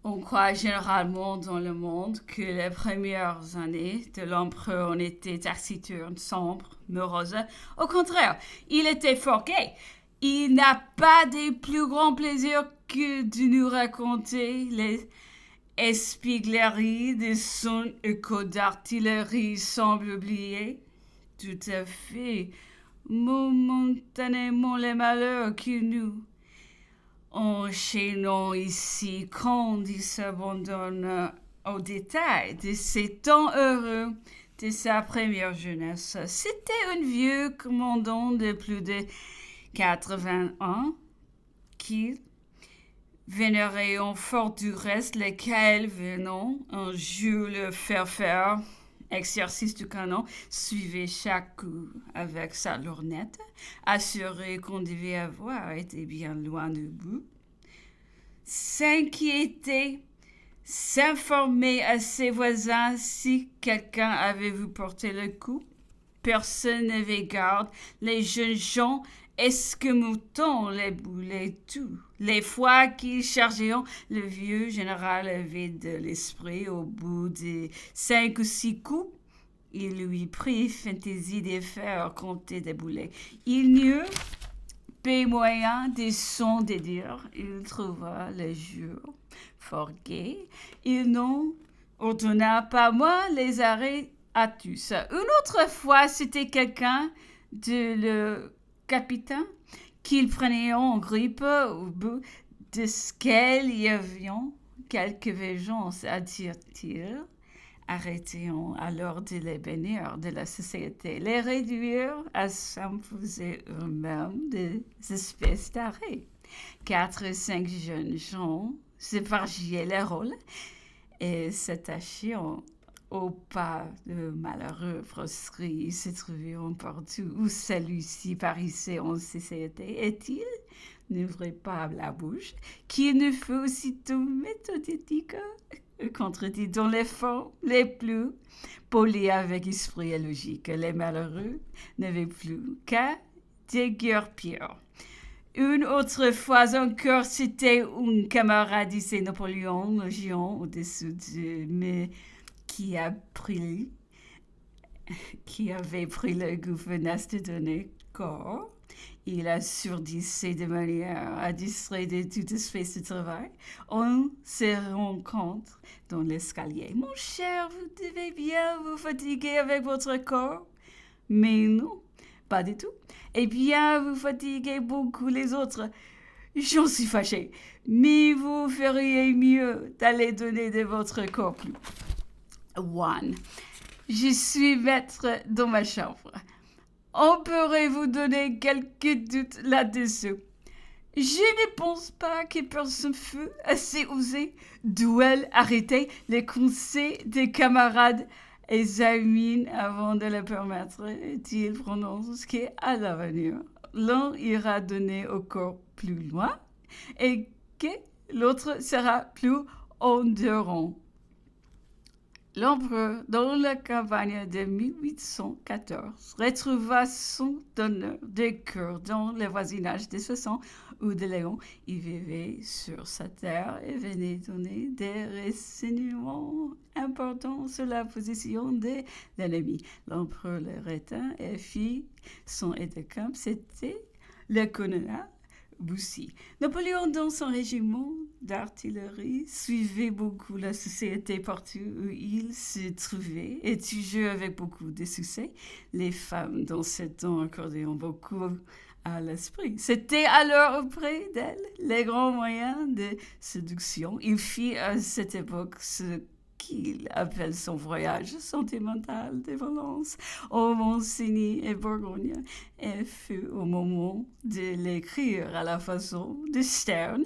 On croit généralement dans le monde que les premières années de l'empereur ont été taciturnes, sombres, moroses. Au contraire, il était fort gai. Il n'a pas de plus grand plaisir que de nous raconter les espiègleries de son écho d'artillerie semble oublier. Tout à fait. Momentanément les malheurs que nous enchaînons ici quand il s'abandonne aux détails de ces temps heureux de sa première jeunesse. C'était un vieux commandant de plus de 80 ans qui vénérait en fort du reste lequel venant un jour le faire exercice du canon, suivait chaque coup avec sa lorgnette, assuré qu'on devait avoir été bien loin du bout. S'inquiéter, s'informer à ses voisins si quelqu'un avait vu porter le coup. Personne n'avait garde. Les jeunes gens esquemoutons les boulets tout. Les fois qu'ils chargeaient, le vieux général avait de l'esprit. Au bout de 5 ou 6 coups, il lui prit fantaisie de faire compter des boulets. Il n'eut pas moyen de s'en dédire. Il trouva le jour fort gai. Il n'en ordonna pas moins les arrêts à tous. Une autre fois, c'était quelqu'un de le capitaine qu'il prenait en grippe au bout de ce y avait quelques vengeances, à dire-t-il. Arrêtons alors de les bénir de la société, les réduire à s'imposer eux-mêmes des espèces d'arrêts. 4 ou 5 jeunes gens se partageaient les rôles et s'attachaient au pas de malheureux proscrits se trouvaient partout où celui-ci paraissait en société. Est-il n'ouvrait pas la bouche, qu'il ne fut aussitôt méthodique contredit dans les formes les plus polies avec esprit et logique. Les malheureux n'avaient plus qu'à déguerpir. Une autre fois encore, c'était un camarade, disait Napoléon, le géant au-dessous de mais qui avait pris le gouvernance de donner corps. Il assourdissait de manière à distraire de toute espèce de travail. On se rencontre dans l'escalier. Mon cher, vous devez bien vous fatiguer avec votre corps. Mais non, pas du tout. Eh bien, vous fatiguez beaucoup les autres. J'en suis fâché. Mais vous feriez mieux d'aller donner de votre corps plus. One. Je suis maître dans ma chambre. On pourrait vous donner quelques doutes là-dessus. Je ne pense pas que personne fût assez osé arrêter les conseils des camarades examinent avant de le permettre. Il prononce qu'à l'avenir, l'un ira donner au corps plus loin et que l'autre sera plus endurant. L'empereur, dans la campagne de 1814, retrouva son donneur de cœur dans le voisinage de Soissons où de Léon y vivait sur sa terre et venait donner des renseignements importants sur la position de l'ennemi. L'empereur le retint et fit son aide de camp. C'était le colonel Bussy. Napoléon, dans son régiment d'artillerie, suivait beaucoup la société partout où il se trouvait et toujours avec beaucoup de succès. Les femmes, dans ce temps, accordaient beaucoup à l'esprit. C'était alors auprès d'elle les grands moyens de séduction. Il fit à cette époque ce qu'il appelle son voyage sentimental de Valence au Mont-Cenis et Bourgogne et fut au moment de l'écrire à la façon de Sterne.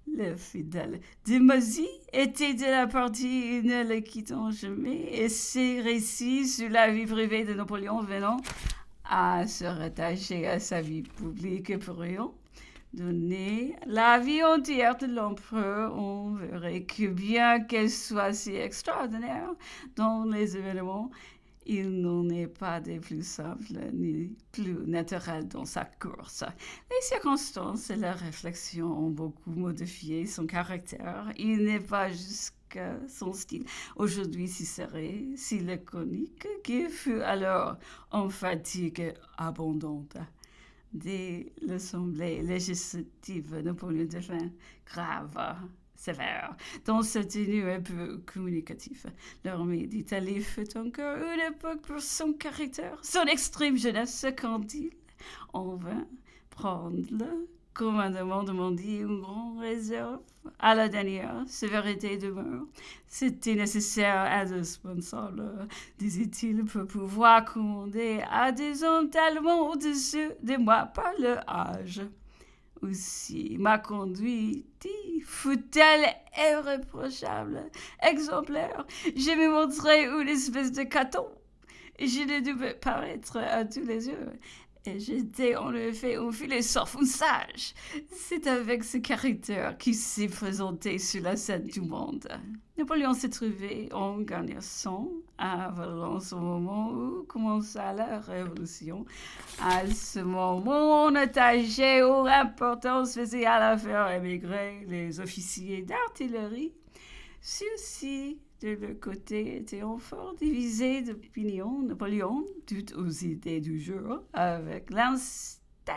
Le fidèle de Mozy était de la partie ne le quittant jamais et ses récits sur la vie privée de Napoléon venant à se rattacher à sa vie publique pourrions donner la vie entière de l'empereur, on verrait que bien qu'elle soit si extraordinaire dans les événements, Il n'en est pas des plus simples ni plus naturels dans sa course. Les circonstances et la réflexion ont beaucoup modifié son caractère. Il n'est pas jusqu'à son style aujourd'hui si serré, si laconique, qui fut alors en fatigue abondante. Dès l'Assemblée législative, Napoléon devint grave, sévère, dans sa tenue un peu communicative. L'armée d'Italie fut encore une époque pour son caractère, son extrême jeunesse, quand il en vint prendre le commandement demandait une grande réserve à la dernière sévérité demeure. C'était nécessaire, indispensable, disait-il, pour pouvoir commander à des hommes tellement au-dessus de moi par leur âge. Aussi, ma conduite fut-elle irréprochable, exemplaire. Je me montrais une espèce de caton. Je ne devais paraître à tous les yeux. Et j'étais en effet un philosophe, un sage. C'est avec ce caractère qu'il s'est présenté sur la scène du monde. Napoléon s'est trouvé en garnison à Valence au moment où commença la Révolution. À ce moment, on attachait une importance spéciale à faire émigrer les officiers d'artillerie. Ceux-ci, de leur côté, étaient fort divisés d'opinion. Napoléon, tout aux idées du jour, avec l'instinct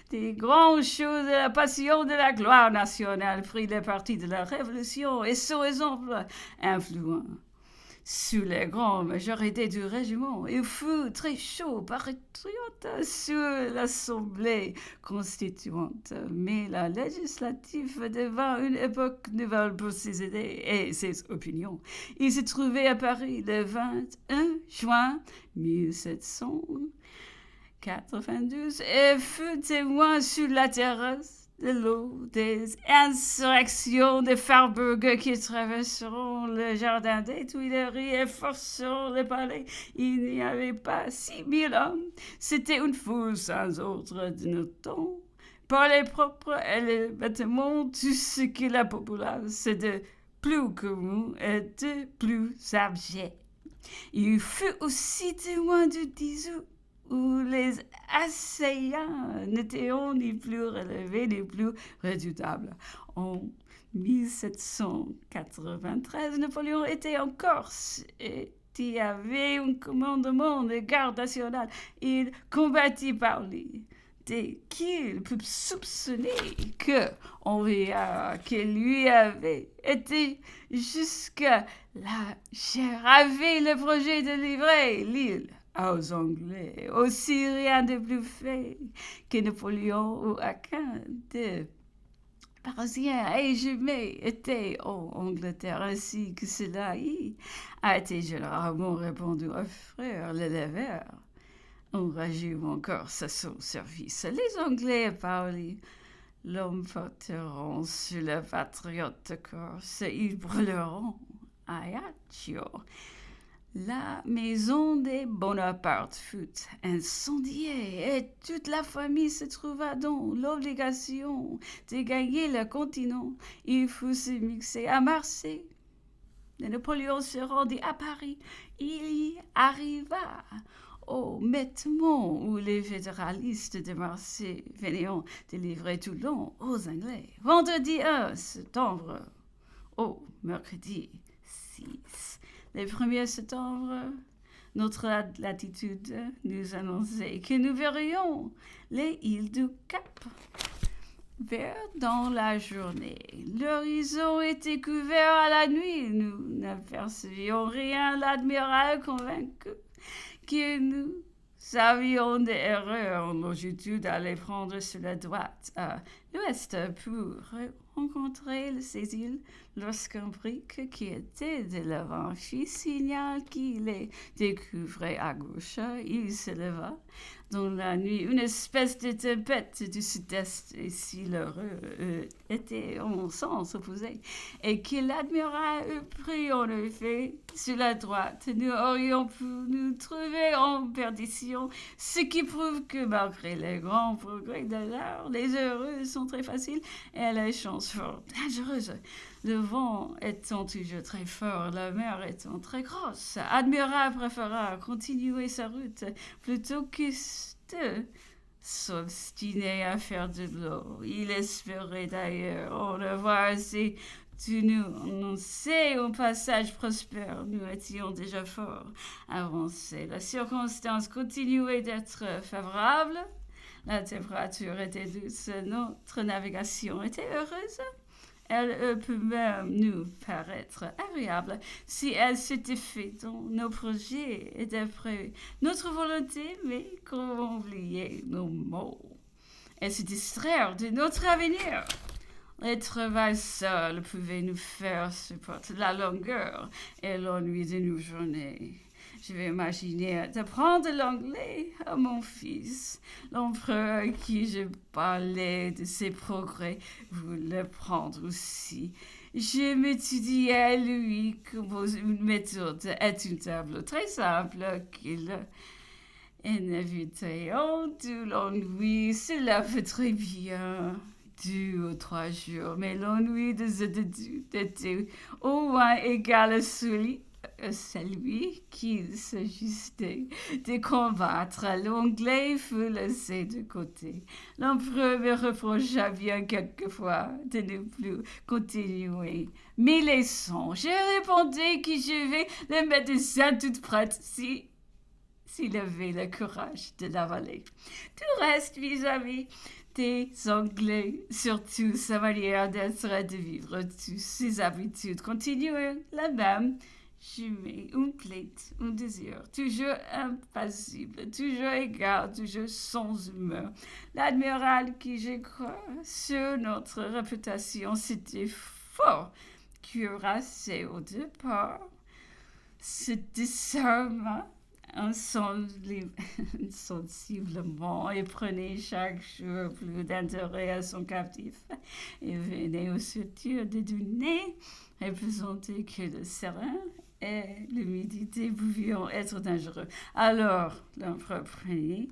des grandes choses et la passion de la gloire nationale, prit le parti de la Révolution et son exemple influent sur la grande majorité du régiment. Il fut très chaud patriote sur l'Assemblée constituante, mais la législative devint une époque nouvelle pour ses idées et ses opinions. Il se trouvait à Paris le 21 juin 1792 et fut témoin sur la terrasse de l'eau des insurrections de Freiburg qui traverseront le jardin des Tuileries et forceront le palais. Il n'y avait pas 6 000 hommes. C'était une foule sans ordre de nos temps. Par les propres et les bâtiments, tout ce que la populace de plus commun et de plus abject. Il fut aussi témoin du 10 août, où les assaillants n'étaient ni plus relevés ni plus redoutables. En 1793, Napoléon était en Corse et il y avait un commandement de garde nationale. Il combattit Paris. Dès qu'il put soupçonner qu'on lui avait été jusqu'à là, avait le projet de livrer l'île aux Anglais. Aussi rien de plus fait que Napoléon ou aucun des Parisiens et jamais été en Angleterre, ainsi que cela y a été généralement répandu aux frères les Levers. Un régiment corse à son service. Les Anglais parlent, l'emporteront sur le patriote corse, ils brûleront à Ajaccio. La maison des Bonaparte fut incendiée et toute la famille se trouva dans l'obligation de gagner le continent. Il fut se mixer à Marseille. Napoléon se rendit à Paris. Il y arriva au moment où les fédéralistes de Marseille venaient de livrer Toulon aux Anglais. Vendredi 1 septembre au mercredi 6. Le 1er septembre, notre latitude nous annonçait que nous verrions les îles du Cap vert dans la journée. L'horizon était couvert à la nuit. Nous n'apercevions rien. L'admiral convaincu que nous avions des erreurs en longitude allaient prendre sur la droite à l'ouest pour rencontrer ces îles. Lorsqu'un brick qui était de l'avant fit signal qu'il les découvrait à gauche, il se leva. Dans la nuit, une espèce de tempête du sud-est, et si l'heureux était en sens opposé, et que l'admiral eût pris en effet sur la droite, nous aurions pu nous trouver en perdition, ce qui prouve que malgré les grands progrès de l'art, les heureux sont très faciles et les chances fort dangereuses. Le vent étant toujours très fort, la mer étant très grosse, Admiral préféra continuer sa route plutôt que de s'obstiner à faire de l'eau. Il espérait d'ailleurs en avoir assez de nous annoncer un passage prospère. Nous étions déjà fort avancés. La circonstance continuait d'être favorable. La température était douce. Notre navigation était heureuse. Elle peut même nous paraître agréable si elle s'était faite dans nos projets et d'après notre volonté, mais qu'on oubliait nos mots et se distraire de notre avenir. Le travail seul pouvait nous faire supporter la longueur et l'ennui de nos journées. Je vais imaginer d'apprendre l'anglais à mon fils. L'empereur à qui je parlais de ses progrès voulait prendre aussi. Je m'étudiais lui compose une méthode est un tableau très simple qu'il invitait en tout l'ennui. Cela fait très bien. 2 ou 3 jours, mais l'ennui de cette étude était au moins égal à celui qu'il s'agissait de combattre. L'anglais fut laissé de côté. L'empereur me reprocha bien quelquefois de ne plus continuer mes leçons. Je répondis que je vais le médecin toute prête s'il avait le courage de l'avaler. Tout reste vis-à-vis des Anglais, surtout sa manière d'être et de vivre, toutes ses habitudes continuent la même. Je mets une plainte, un désir, toujours impassible, toujours égal, toujours sans humeur. L'admiral qui, je crois, sur notre réputation, c'était fort cuirassé au départ. Ce discernement insensiblement et prenait chaque jour plus d'intérêt à son captif et venait aussitôt de donner représenter que le serein et l'humidité pouvaient être dangereux. Alors l'empereur prenait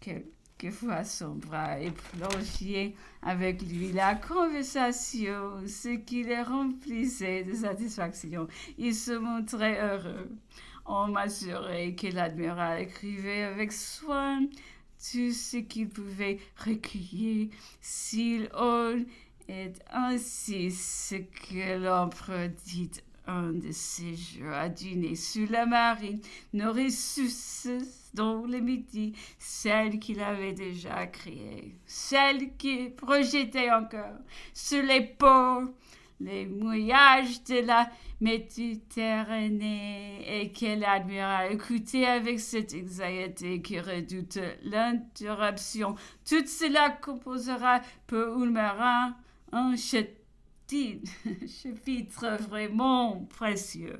quelquefois son bras et plongeait avec lui la conversation, ce qui les remplissait de satisfaction. Il se montrait heureux. On m'assurait que l'admiral écrivait avec soin tout ce qu'il pouvait recueillir. S'il en est ainsi ce que l'empereur dit un de ces jours à dîner sous la marine, n'aurait su dans le midi celle qu'il avait déjà créée, celle qui projetait encore sur les ports les mouillages de la Méditerranée et que l'admiral écoutait avec cette anxiété qui redoute l'interruption. Tout cela composera pour un marin un chapitre vraiment précieux.